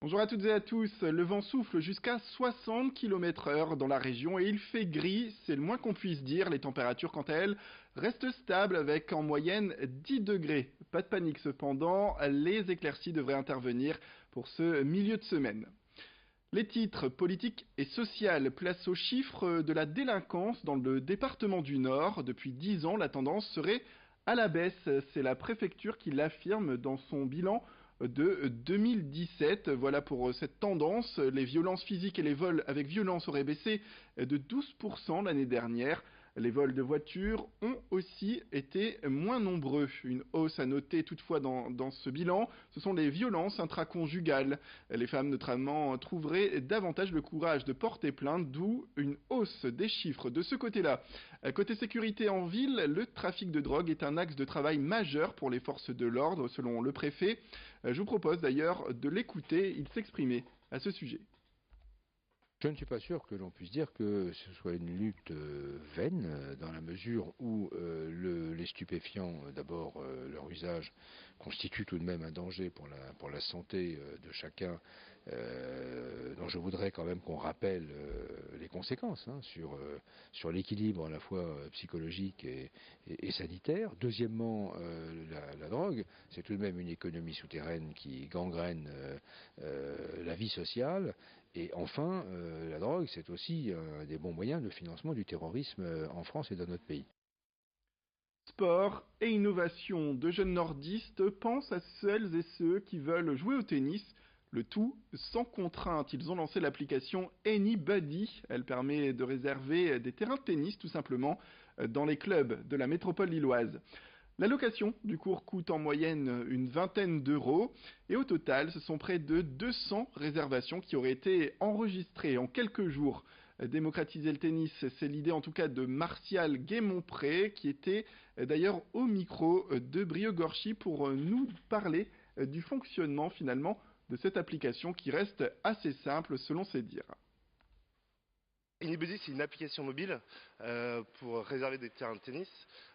Bonjour à toutes et à tous. Le vent souffle jusqu'à 60 km/h dans la région et il fait gris, c'est le moins qu'on puisse dire. Les températures, quant à elles, restent stables avec en moyenne 10 degrés. Pas de panique cependant, les éclaircies devraient intervenir pour ce milieu de semaine. Les titres politiques et sociales placent aux chiffres de la délinquance dans le département du Nord. Depuis 10 ans, la tendance serait à la baisse. C'est la préfecture qui l'affirme dans son bilan de 2017. Voilà pour cette tendance. Les violences physiques et les vols avec violence auraient baissé de 12% l'année dernière. Les vols de voitures ont aussi été moins nombreux. Une hausse à noter toutefois dans ce bilan, ce sont les violences intraconjugales. Les femmes notamment trouveraient davantage le courage de porter plainte, d'où une hausse des chiffres de ce côté-là. Côté sécurité en ville, le trafic de drogue est un axe de travail majeur pour les forces de l'ordre, selon le préfet. Je vous propose d'ailleurs de l'écouter, il s'exprimait à ce sujet. Je ne suis pas sûr que l'on puisse dire que ce soit une lutte vaine, dans la mesure où les stupéfiants, d'abord leur usage constitue tout de même un danger pour la santé de chacun, dont je voudrais quand même qu'on rappelle les conséquences sur l'équilibre à la fois psychologique et sanitaire. Deuxièmement, la drogue, c'est tout de même une économie souterraine qui gangrène la vie sociale. Et enfin, la drogue, c'est aussi un des bons moyens de financement du terrorisme en France et dans notre pays. Sport et innovation. De jeunes nordistes pensent à celles et ceux qui veulent jouer au tennis, le tout sans contrainte. Ils ont lancé l'application Anybody. Elle permet de réserver des terrains de tennis tout simplement dans les clubs de la métropole lilloise. La location du cours coûte en moyenne une vingtaine d'euros et au total, ce sont près de 200 réservations qui auraient été enregistrées en quelques jours. Démocratiser le tennis, c'est l'idée en tout cas de Martial Guémonpré qui était d'ailleurs au micro de Brio Gorchi pour nous parler du fonctionnement finalement de cette application qui reste assez simple selon ses dires. Anybody, c'est une application mobile pour réserver des terrains de tennis.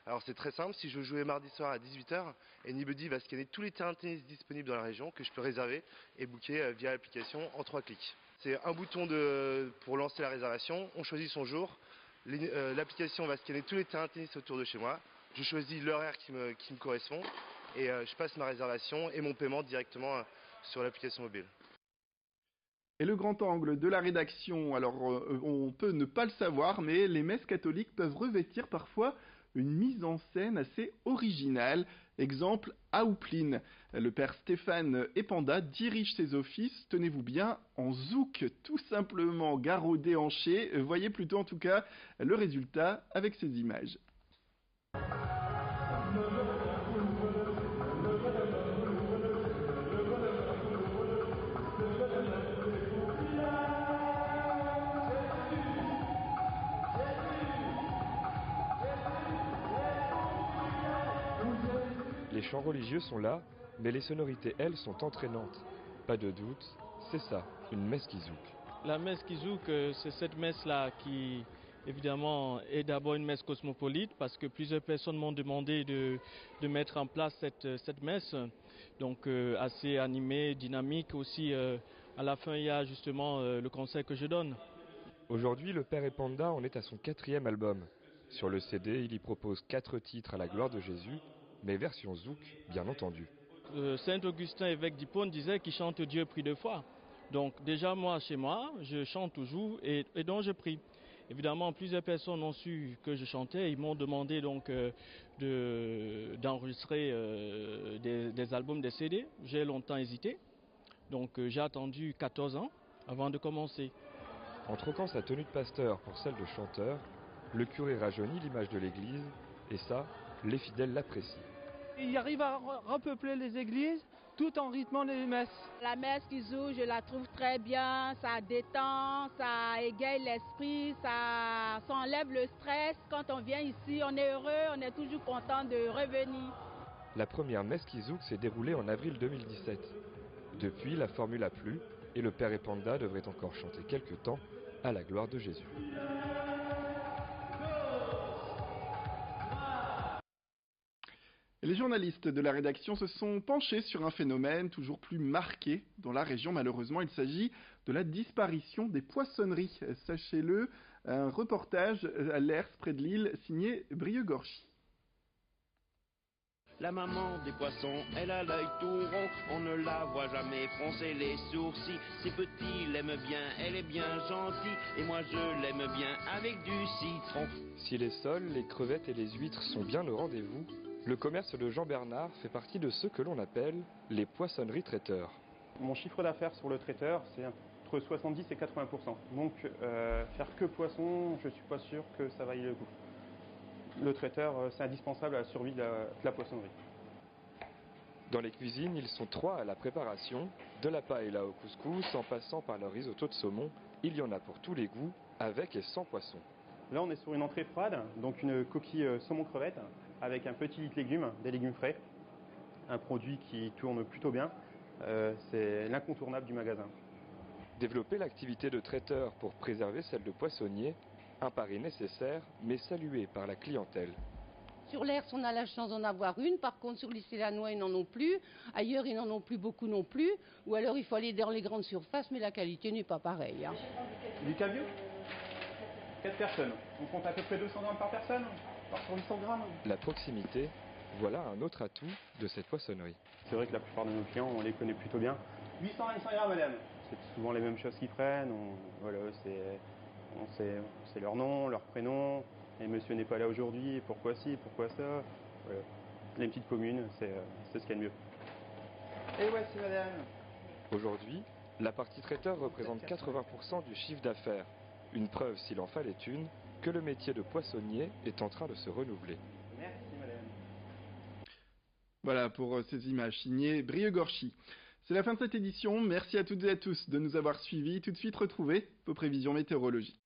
Alors c'est très simple, si je veux jouer mardi soir à 18h, Anybody va scanner tous les terrains de tennis disponibles dans la région que je peux réserver et booker via l'application en 3 clics. C'est un bouton pour lancer la réservation, on choisit son jour, l'application va scanner tous les terrains de tennis autour de chez moi, je choisis l'horaire qui me correspond et je passe ma réservation et mon paiement directement sur l'application mobile. Et le grand angle de la rédaction, alors on peut ne pas le savoir, mais les messes catholiques peuvent revêtir parfois une mise en scène assez originale. Exemple, à Houpline. Le père Stéphane Epanda dirige ses offices, tenez-vous bien, en zouk, tout simplement garrot déhanché. Voyez plutôt en tout cas le résultat avec ces images. Les chants religieux sont là, mais les sonorités, elles, sont entraînantes. Pas de doute, c'est ça, une messe qui zouk. La messe qui zouk, c'est cette messe-là qui, évidemment, est d'abord une messe cosmopolite parce que plusieurs personnes m'ont demandé de mettre en place cette messe. Donc, assez animée, dynamique aussi. À la fin, il y a justement le concert que je donne. Aujourd'hui, le Père Epanda en est à son 4e album. Sur le CD, il y propose 4 titres à la gloire de Jésus, mais version zouk, bien entendu. Saint Augustin, évêque d'Hippone, disait qu'il chante Dieu prie 2 fois. Donc déjà moi, chez moi, je chante toujours et donc je prie. Évidemment, plusieurs personnes ont su que je chantais. Ils m'ont demandé donc d'enregistrer des albums, des CD. J'ai longtemps hésité. Donc j'ai attendu 14 ans avant de commencer. En troquant sa tenue de pasteur pour celle de chanteur, le curé rajeunit l'image de l'église et ça, les fidèles l'apprécient. Il arrive à repeupler les églises tout en rythmant les messes. La messe qui joue, je la trouve très bien, ça détend, ça égaye l'esprit, ça enlève le stress. Quand on vient ici, on est heureux, on est toujours content de revenir. La première messe qui zouk s'est déroulée en avril 2017. Depuis, la formule a plu et le Père Epanda devrait encore chanter quelque temps à la gloire de Jésus. Et Les journalistes de la rédaction se sont penchés sur un phénomène toujours plus marqué dans la région. Malheureusement, il s'agit de la disparition des poissonneries. Sachez-le, un reportage à l'Ers près de Lille signé Brieux-Gorchy. La maman des poissons, elle a l'œil tout rond, on ne la voit jamais froncer les sourcils. Ses petits l'aiment bien, elle est bien gentille, et moi je l'aime bien avec du citron. Si les sols, les crevettes et les huîtres sont bien au rendez-vous, le commerce de Jean Bernard fait partie de ceux que l'on appelle les poissonneries traiteurs. Mon chiffre d'affaires sur le traiteur, c'est entre 70 et 80%. Donc faire que poisson, je ne suis pas sûr que ça vaille le coup. Le traiteur, c'est indispensable à la survie de la poissonnerie. Dans les cuisines, ils sont 3 à la préparation, de la paella au couscous, en passant par le risotto de saumon. Il y en a pour tous les goûts, avec et sans poisson. Là, on est sur une entrée froide, donc une coquille saumon crevette, avec un petit lit de légumes, des légumes frais. Un produit qui tourne plutôt bien. C'est l'incontournable du magasin. Développer l'activité de traiteur pour préserver celle de poissonnier, un pari nécessaire, mais salué par la clientèle. Sur l'Ers, on a la chance d'en avoir une. Par contre, sur les Célanois, ils n'en ont plus. Ailleurs, ils n'en ont plus beaucoup non plus. Ou alors, il faut aller dans les grandes surfaces, mais la qualité n'est pas pareille. Hein. Du cabillaud 4 personnes. On compte à peu près 200 grammes par personne, par sur 800 grammes. La proximité, voilà un autre atout de cette poissonnerie. C'est vrai que la plupart de nos clients, on les connaît plutôt bien. 800 à 800 grammes, madame. C'est souvent les mêmes choses qu'ils prennent. Voilà, c'est leur nom, leur prénom. Et monsieur n'est pas là aujourd'hui, pourquoi ci, pourquoi ça. Voilà. Les petites communes, c'est ce qu'il y a de mieux. Et voici madame. Aujourd'hui, la partie traiteur représente 80% du chiffre d'affaires. Une preuve, s'il en fallait une, que le métier de poissonnier est en train de se renouveler. Merci madame. Voilà pour ces images signées Brieux-Gorchy. C'est la fin de cette édition. Merci à toutes et à tous de nous avoir suivis. Tout de suite, retrouvez vos prévisions météorologiques.